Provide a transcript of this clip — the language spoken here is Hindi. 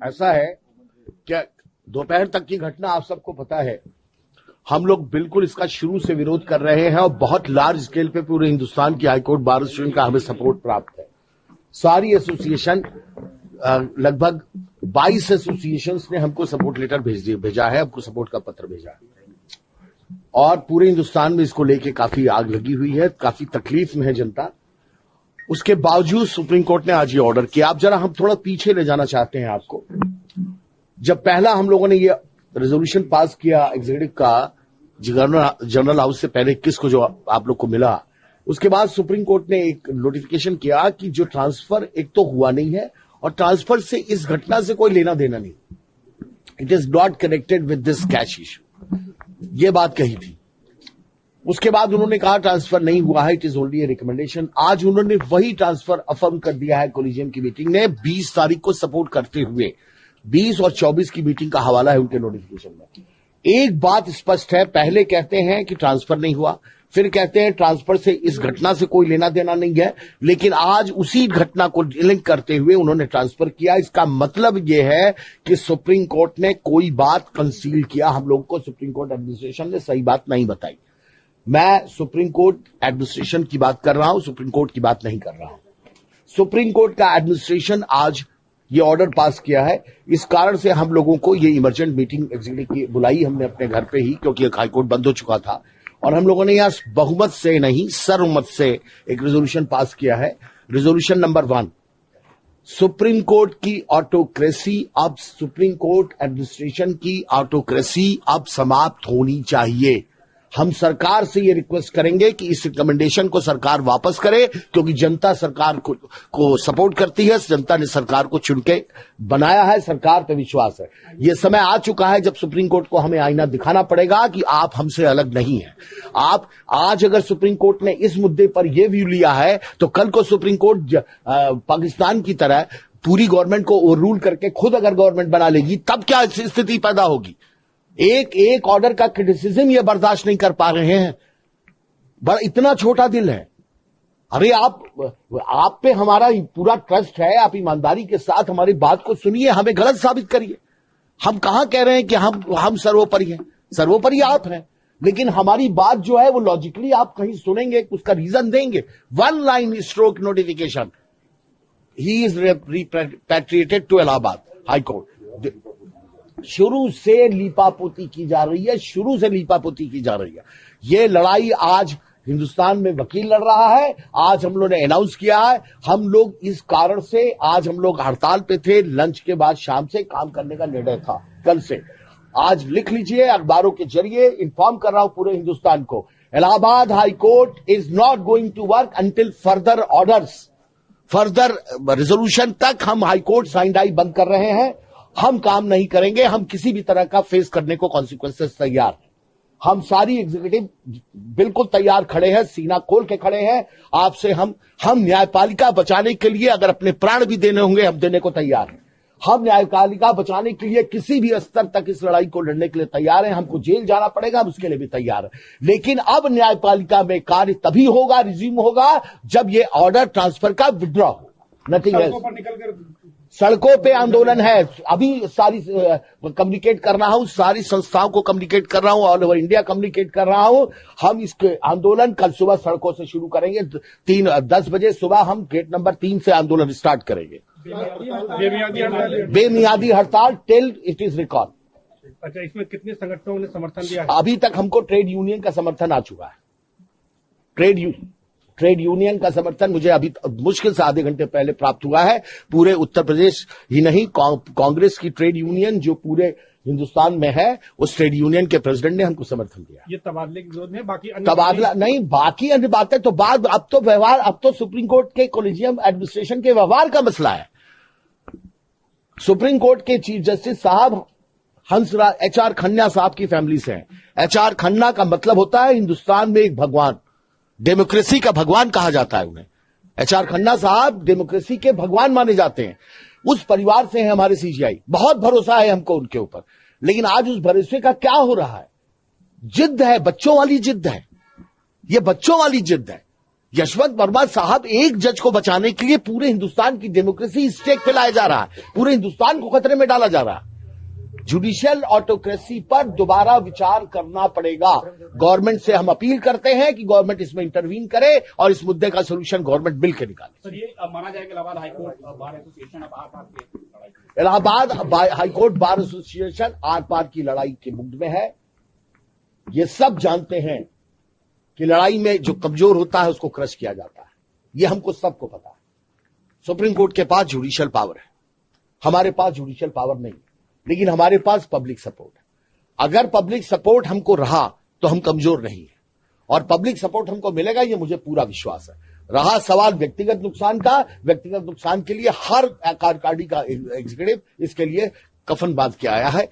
ऐसा है कि दोपहर तक की घटना आप सबको पता है। हम लोग बिल्कुल इसका शुरू से विरोध कर रहे हैं और बहुत लार्ज स्केल पे पूरे हिंदुस्तान की हाईकोर्ट बार एसोसिएशन का हमें सपोर्ट प्राप्त है। सारी एसोसिएशन लगभग 22 एसोसिएशंस ने हमको सपोर्ट लेटर भेजा है, हमको सपोर्ट का पत्र भेजा है और पूरे हिंदुस्तान में इसको लेके काफी आग लगी हुई है, काफी तकलीफ में है जनता। उसके बावजूद सुप्रीम कोर्ट ने आज ये ऑर्डर किया। अब जरा हम थोड़ा पीछे ले जाना चाहते हैं आपको। जब पहला हम लोगों ने ये रेजोल्यूशन पास किया एग्जीक्यूटिव का जनरल हाउस से पहले 21 को जो आप लोग को मिला, उसके बाद सुप्रीम कोर्ट ने एक नोटिफिकेशन किया कि जो ट्रांसफर एक तो हुआ नहीं है और ट्रांसफर से इस घटना से कोई लेना देना नहीं, it is not connected with this cash issue, ये बात कही थी। उसके बाद उन्होंने कहा ट्रांसफर नहीं हुआ है, it is only A recommendation. आज उन्होंने वही ट्रांसफर अफर्म कर दिया है कोलिजियम की मीटिंग ने 20 तारीख को सपोर्ट करते हुए। 20 और 24 की मीटिंग का हवाला है उनके नोटिफिकेशन में। एक बात स्पष्ट है, पहले कहते हैं कि ट्रांसफर नहीं हुआ, फिर कहते हैं ट्रांसफर से इस घटना से कोई लेना देना नहीं है, लेकिन आज उसी घटना को लिंक करते हुए उन्होंने ट्रांसफर किया। इसका मतलब यह है कि सुप्रीम कोर्ट ने कोई बात कंसील किया हम लोगों को, सुप्रीम कोर्ट एडमिनिस्ट्रेशन ने सही बात नहीं बताई। मैं सुप्रीम कोर्ट एडमिनिस्ट्रेशन की बात कर रहा हूं, सुप्रीम कोर्ट की बात नहीं कर रहा हूं। सुप्रीम कोर्ट का एडमिनिस्ट्रेशन आज ये ऑर्डर पास किया है, इस कारण से हम लोगों को ये इमरजेंट मीटिंग एग्जीक्यूटिव की बुलाई हमने अपने घर पे ही, क्योंकि हाईकोर्ट बंद हो चुका था और हम लोगों ने यहां बहुमत से नहीं सर्वमत से एक रेजोल्यूशन पास किया है। रेजोल्यूशन नंबर 1, सुप्रीम कोर्ट की ऑटोक्रेसी अब, सुप्रीम कोर्ट एडमिनिस्ट्रेशन की ऑटोक्रेसी अब समाप्त होनी चाहिए। हम सरकार से ये रिक्वेस्ट करेंगे कि इस रिकमेंडेशन को सरकार वापस करे, क्योंकि जनता सरकार को सपोर्ट करती है, जनता ने सरकार को चुन के बनाया है, सरकार पे विश्वास है। ये समय आ चुका है जब सुप्रीम कोर्ट को हमें आईना दिखाना पड़ेगा कि आप हमसे अलग नहीं हैं। आप आज अगर सुप्रीम कोर्ट ने इस मुद्दे पर यह व्यू लिया है तो कल को सुप्रीम कोर्ट पाकिस्तान की तरह पूरी गवर्नमेंट को ओवररूल करके खुद अगर गवर्नमेंट बना लेगी, तब क्या स्थिति पैदा होगी। एक ऑर्डर का क्रिटिसिज्म ये बर्दाश्त नहीं कर पा रहे हैं। इतना छोटा दिल है। अरे आप पे हमारा पूरा ट्रस्ट है, आप ईमानदारी के साथ हमारी बात को सुनिए, हमें गलत साबित करिए। हम कहां कह रहे हैं कि हम सर्वोपरि हैं, सर्वोपरि आप हैं, लेकिन हमारी बात जो है वो लॉजिकली आप कहीं सुनेंगे, उसका रीजन देंगे। 1 line stroke notification, he is repatriated to Allahabad high court. शुरू से लीपापोती की जा रही है, शुरू से लीपापोती की जा रही है। ये लड़ाई आज हिंदुस्तान में वकील लड़ रहा है। आज हम लोग ने अनाउंस किया है, हम लोग इस कारण से आज हम लोग हड़ताल पे थे। लंच के बाद शाम से काम करने का निर्णय था, कल से। आज लिख लीजिए, अखबारों के जरिए इन्फॉर्म कर रहा हूं पूरे हिंदुस्तान को, Allahabad high court is not going to work until further orders, further resolution तक हम हाई कोर्ट साइंडाई बंद कर रहे हैं। हम काम नहीं करेंगे, हम किसी भी तरह का फेस करने को कॉन्सिक्वेंसेस तैयार हैं। हम सारी एग्जीक्यूटिव बिल्कुल तैयार खड़े हैं, सीना खोल के खड़े हैं आपसे। हम न्यायपालिका बचाने के लिए अगर अपने प्राण भी देने होंगे, हम देने को तैयार हैं। हम न्यायपालिका बचाने के लिए किसी भी स्तर तक इस लड़ाई को लड़ने के लिए तैयार हैं। हमको जेल जाना पड़ेगा, हम उसके लिए भी तैयार हैं। लेकिन अब न्यायपालिका में कार्य तभी होगा, रिज्यूम होगा, जब ये ऑर्डर ट्रांसफर का विड्रॉ हो। Nothing else. सड़कों पे आंदोलन है, अभी सारी कम्युनिकेट कर रहा हूं, सारी संस्थाओं को कम्युनिकेट कर रहा हूं, ऑल ओवर इंडिया कम्युनिकेट कर रहा हूं। हम इसके आंदोलन कल सुबह सड़कों से शुरू करेंगे। 10 बजे सुबह हम गेट नंबर 3 से आंदोलन स्टार्ट करेंगे। बेमियादी हड़ताल टिल इट इज रिकॉर्ड। अच्छा, इसमें कितने संगठनों ने समर्थन दिया है? अभी तक हमको ट्रेड यूनियन का समर्थन आ चुका है। ट्रेड यूनियन का समर्थन मुझे अभी मुश्किल से आधे घंटे पहले प्राप्त हुआ है। पूरे उत्तर प्रदेश ही नहीं, कांग्रेस की ट्रेड यूनियन जो पूरे हिंदुस्तान में है, उस ट्रेड यूनियन के प्रेसिडेंट ने हमको समर्थन दिया। ये तबादले के विरोध में, बाकी तबादला नहीं, बाकी अन्य बातें तो बाद। अब तो व्यवहार, अब तो सुप्रीम कोर्ट के कोलिजियम एडमिनिस्ट्रेशन के व्यवहार का मसला है। सुप्रीम कोर्ट के चीफ जस्टिस साहब हंसराज HR खन्ना साहब की फैमिली से हैं। HR खन्ना का मतलब होता है हिंदुस्तान में एक भगवान, डेमोक्रेसी का भगवान कहा जाता है उन्हें। HR खन्ना साहब डेमोक्रेसी के भगवान माने जाते हैं। उस परिवार से है हमारे CGI, बहुत भरोसा है हमको उनके ऊपर। लेकिन आज उस भरोसे का क्या हो रहा है? जिद है, बच्चों वाली जिद है, ये बच्चों वाली जिद है। यशवंत वर्मा साहब एक जज को बचाने के लिए पूरे हिंदुस्तान की डेमोक्रेसी स्टेक पे लाया जा रहा है, पूरे हिंदुस्तान को खतरे में डाला जा रहा है। जुडिशियल ऑटोक्रेसी पर दोबारा विचार करना पड़ेगा। गवर्नमेंट से हम अपील करते हैं कि गवर्नमेंट इसमें इंटरवीन करे और इस मुद्दे का सोल्यूशन गवर्नमेंट मिल के निकाले। सर, ये माना जाए कि इलाहाबाद हाईकोर्ट बार एसोसिएशन अब आर पार की लड़ाई इलाहाबाद हाईकोर्ट बार एसोसिएशन आर पार की लड़ाई के मुड में है। ये सब जानते हैं कि लड़ाई में जो कमजोर होता है उसको क्रश किया जाता है। ये हमको सबको पता है। सुप्रीम कोर्ट के पास जुडिशियल पावर है, हमारे पास जुडिशियल पावर नहीं, लेकिन हमारे पास पब्लिक सपोर्ट है। अगर पब्लिक सपोर्ट हमको रहा तो हम कमजोर नहीं है, और पब्लिक सपोर्ट हमको मिलेगा, ये मुझे पूरा विश्वास है। रहा सवाल व्यक्तिगत नुकसान का, व्यक्तिगत नुकसान के लिए हर कार्यकारिणी का एग्जीक्यूटिव इसके लिए कफन बांध के आया है।